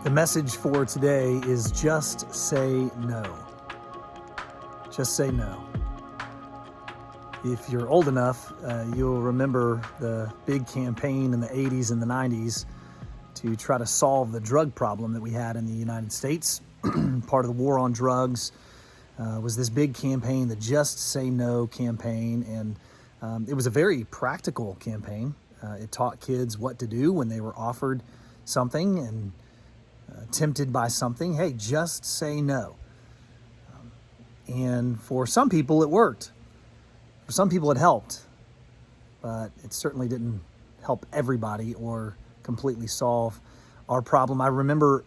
The message for today is just say no. Just say no. If you're old enough, you'll remember the big campaign in the 80s and the 90s to try to solve the drug problem that we had in the United States. Part of the war on drugs was this big campaign, the Just Say No campaign, and it was a very practical campaign. It taught kids what to do when they were offered something and tempted by something. Hey, just say no. And for some people, it worked. For some people, it helped. But it certainly didn't help everybody or completely solve our problem. I remember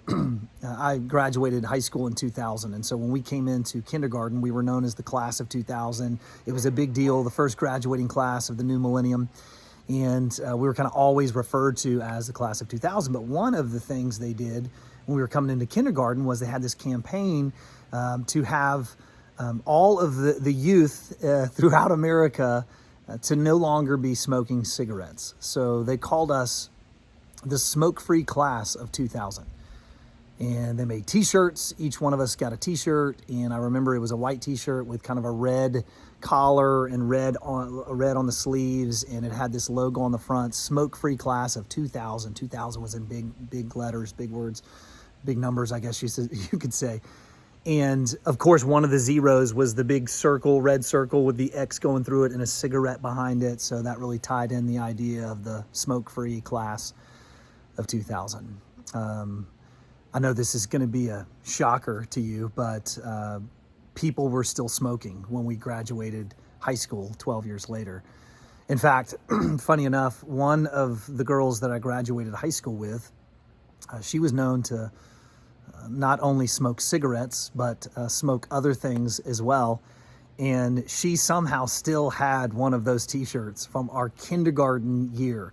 I graduated high school in 2000. And so when we came into kindergarten, we were known as the class of 2000. It was a big deal, the first graduating class of the new millennium. And we were kind of always referred to as the class of 2000. But one of the things they did when we were coming into kindergarten was they had this campaign to have all of the youth throughout America to no longer be smoking cigarettes. So they called us the smoke-free class of 2000. And they made t-shirts. Each one of us got a t-shirt. And I remember it was a white t-shirt with kind of a red collar and red on the sleeves. And it had this logo on the front, smoke-free class of 2000. 2000 was in big letters, big words, big numbers, I guess you could say. And of course, one of the zeros was the big circle, red circle with the X going through it and a cigarette behind it. So that really tied in the idea of the smoke-free class of 2000. I know this is going to be a shocker to you, but people were still smoking when we graduated high school 12 years later. In fact, funny enough, one of the girls that I graduated high school with, she was known to not only smoke cigarettes, but smoke other things as well. And she somehow still had one of those t-shirts from our kindergarten year.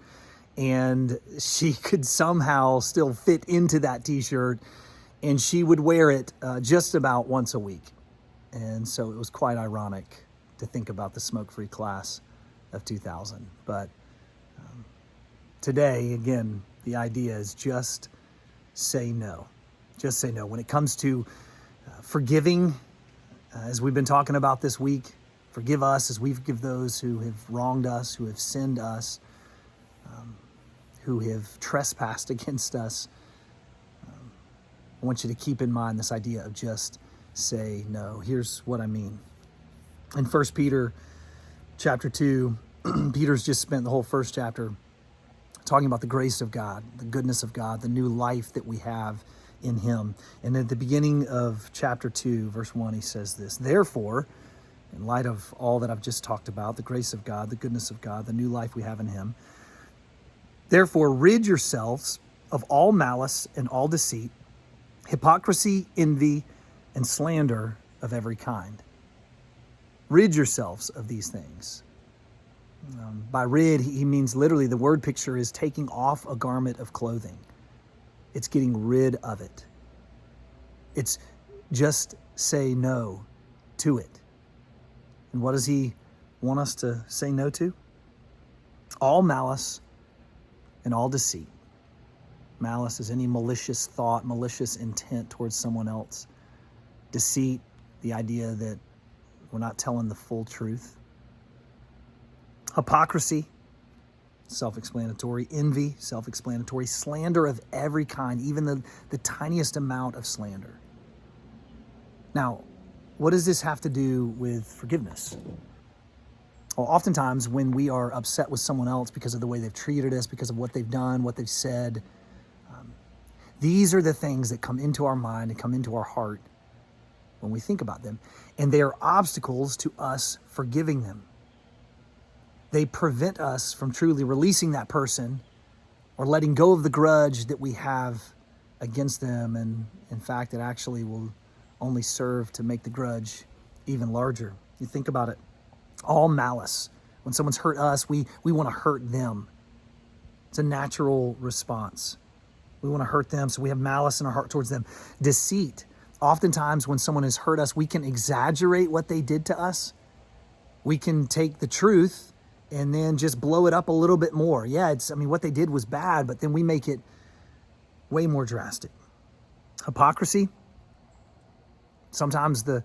And she could somehow still fit into that t-shirt, and she would wear it just about once a week. And so it was quite ironic to think about the smoke-free class of 2000. But today, again, the idea is just say no. Just say no. When it comes to forgiving, as we've been talking about this week, forgive us as we forgive those who have wronged us, who have sinned us, who have trespassed against us. I want you to keep in mind this idea of just say no. Here's what I mean. In 1 Peter chapter 2, Peter's just spent the whole first chapter talking about the grace of God, the goodness of God, the new life that we have in him. And at the beginning of chapter 2, verse 1, he says this: "Therefore, in light of all that I've just talked about, the grace of God, the goodness of God, the new life we have in him, therefore rid yourselves of all malice and all deceit, hypocrisy, envy, and slander of every kind." Rid yourselves of these things. By rid, he means literally, the word picture is taking off a garment of clothing. It's getting rid of it. It's just say no to it. And what does he want us to say no to? All malice and all deceit. Malice is any malicious thought, malicious intent towards someone else. Deceit, the idea that we're not telling the full truth. Hypocrisy, self-explanatory. Envy, self-explanatory. Slander of every kind, even the tiniest amount of slander. Now, what does this have to do with forgiveness? Well, oftentimes when we are upset with someone else because of the way they've treated us, because of what they've done, what they've said, these are the things that come into our mind and come into our heart when we think about them. And they are obstacles to us forgiving them. They prevent us from truly releasing that person or letting go of the grudge that we have against them. And in fact, it actually will only serve to make the grudge even larger. You think about it. All malice. When someone's hurt us, we want to hurt them. It's a natural response. We want to hurt them, so we have malice in our heart towards them. Deceit. Oftentimes when someone has hurt us, we can exaggerate what they did to us. We can take the truth and then just blow it up a little bit more. Yeah, what they did was bad, but then we make it way more drastic. Hypocrisy. Sometimes the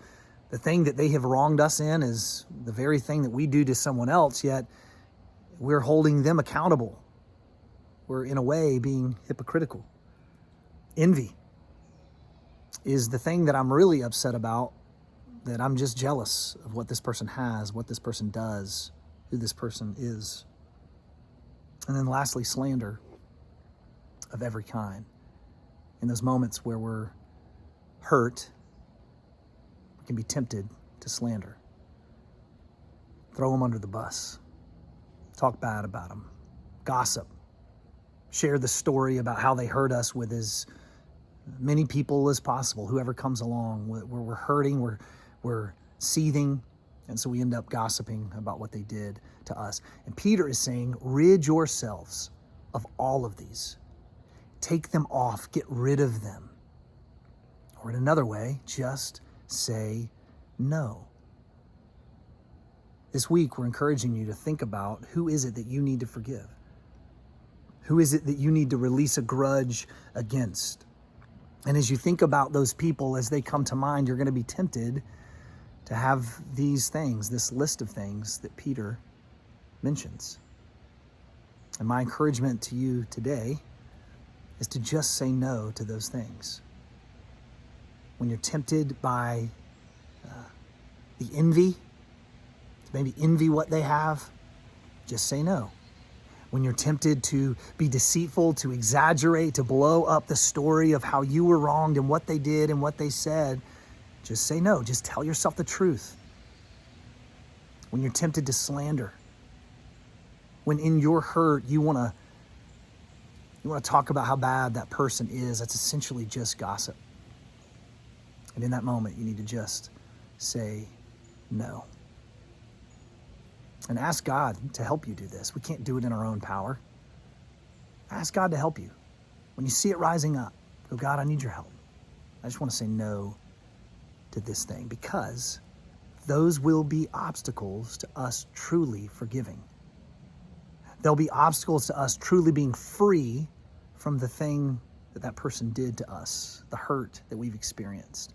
thing that they have wronged us in is the very thing that we do to someone else, yet we're holding them accountable. We're, in a way, being hypocritical. Envy is the thing that I'm really upset about, that I'm just jealous of what this person has, what this person does, who this person is. And then lastly, slander of every kind. In those moments where we're hurt, we can be tempted to slander. Throw them under the bus. Talk bad about them. Gossip. Share the story about how they hurt us with as many people as possible, whoever comes along. Where we're hurting, we're seething, and so we end up gossiping about what they did to us. And Peter is saying, rid yourselves of all of these. Take them off. Get rid of them. Or in another way, just say no. This week, we're encouraging you to think about, who is it that you need to forgive? Who is it that you need to release a grudge against? And as you think about those people, as they come to mind, you're going to be tempted to have these things, this list of things that Peter mentions. And my encouragement to you today is to just say no to those things. When you're tempted by the envy, maybe envy what they have, just say no. When you're tempted to be deceitful, to exaggerate, to blow up the story of how you were wronged and what they did and what they said, just say no. Just tell yourself the truth. When you're tempted to slander, when in your hurt you want to talk about how bad that person is, that's essentially just gossip. And in that moment, you need to just say no. And ask God to help you do this. We can't do it in our own power. Ask God to help you. When you see it rising up, go, God, I need your help. I just want to say no to this thing, because those will be obstacles to us truly forgiving. There'll be obstacles to us truly being free from the thing that person did to us, the hurt that we've experienced.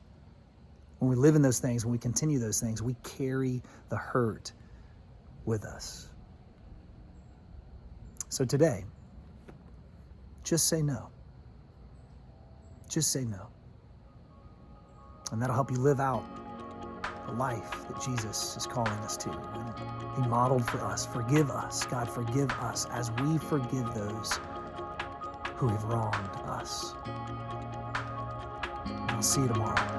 When we live in those things, when we continue those things, we carry the hurt with us. So today, just say no. Just say no. And that'll help you live out the life that Jesus is calling us to. And He modeled for us. Forgive us, God, forgive us as we forgive those who have wronged us. And I'll see you tomorrow.